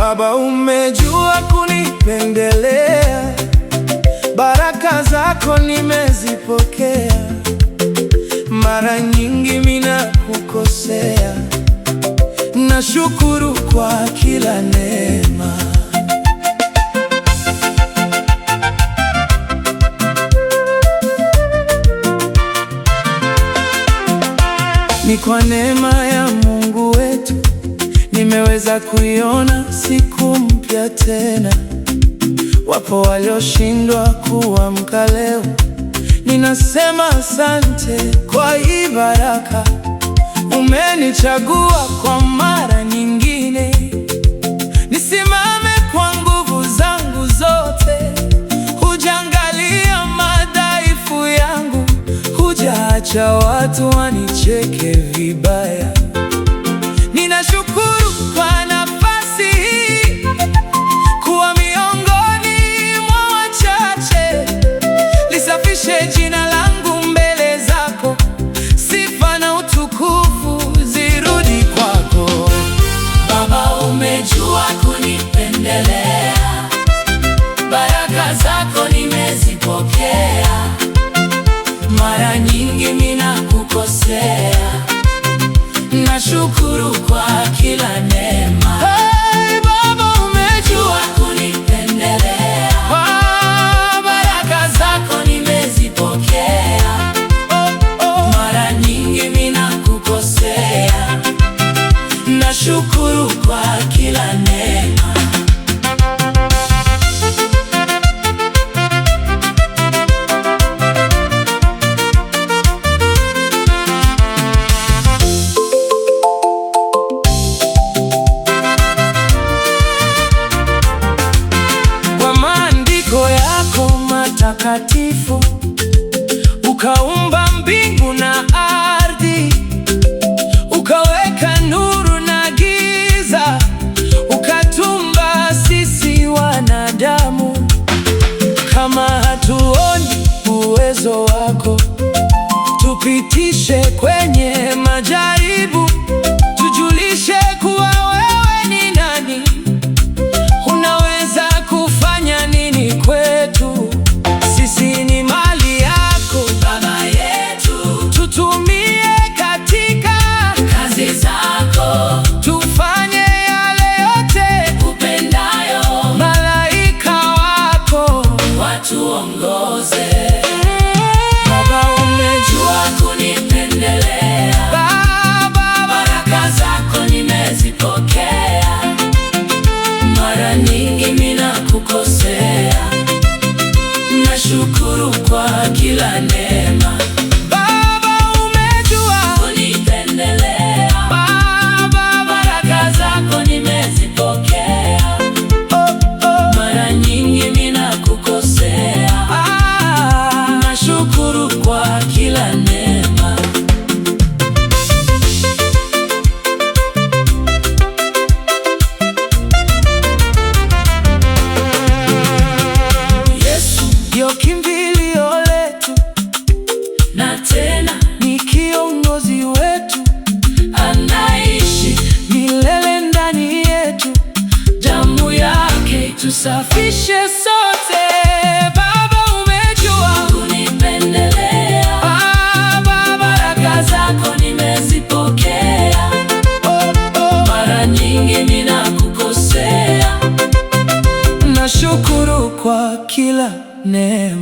Baba, umejua kunipendelea, baraka zako nimezipokea. Mara nyingi mimi nakukosea, nashukuru kwa kila neema. Ni kwa neema ya Mungu wetu nimeweza kuiona siku mpya tena. Wapo walioshindwa kuamka leo, ninasema asante kwa hii baraka. Umenichagua kwa mara nyingine, nisimame kwa nguvu zangu zote. Hujaangalia madhaifu yangu, hujaacha watu wanicheke vibaya. Ninashukuru kwa nafasi hii, kuwa miongoni mwa wachache. Lisafishe jina langu mbele zako, sifa na utukufu zirudi kwako. Baba, umejua kunipendelea, baraka zako nimezipokea. Mara nyingi mimi nakukosea, nashukuru kwa kila neema. Hey, Baba, umejua kunipendelea, baraka zako nimezipokea. Mara nyingi mimi nakukosea, nashukuru kwa kila neema. Takatifu ukaumba mbingu na ardhi, ukaweka nuru na giza, ukatumba sisi wanadamu. Kama hatuoni uwezo wako, tupitishe kwenye majaribu, tujulishe kuwa wewe ni nani, unaweza kufanya nini kwetu. Sisi ni mali yako Baba yetu, tutumie katika kazi zako, tufanye yale yote upendayo. Malaika wako watuongoze. Baba, umejua kunipendelea, baraka zako nimezipokea. Mara nyingi mimi nakukosea, nashukuru kwa kila neema. Baba, umejua kunipendelea, baraka zako nimezipokea. Mara nyingi mimi nakukosea, nashukuru kwa kila neema. Yesu ndio kimbilio letu, na tena ni kiongozi wetu, anaishi milele ndani yetu. damu yake Tusafishe sote. Baba, umejua kunipendelea, baraka zako nimezipokea. Mara nyingi mimi nakukosea, nashukuru kwa kila neema.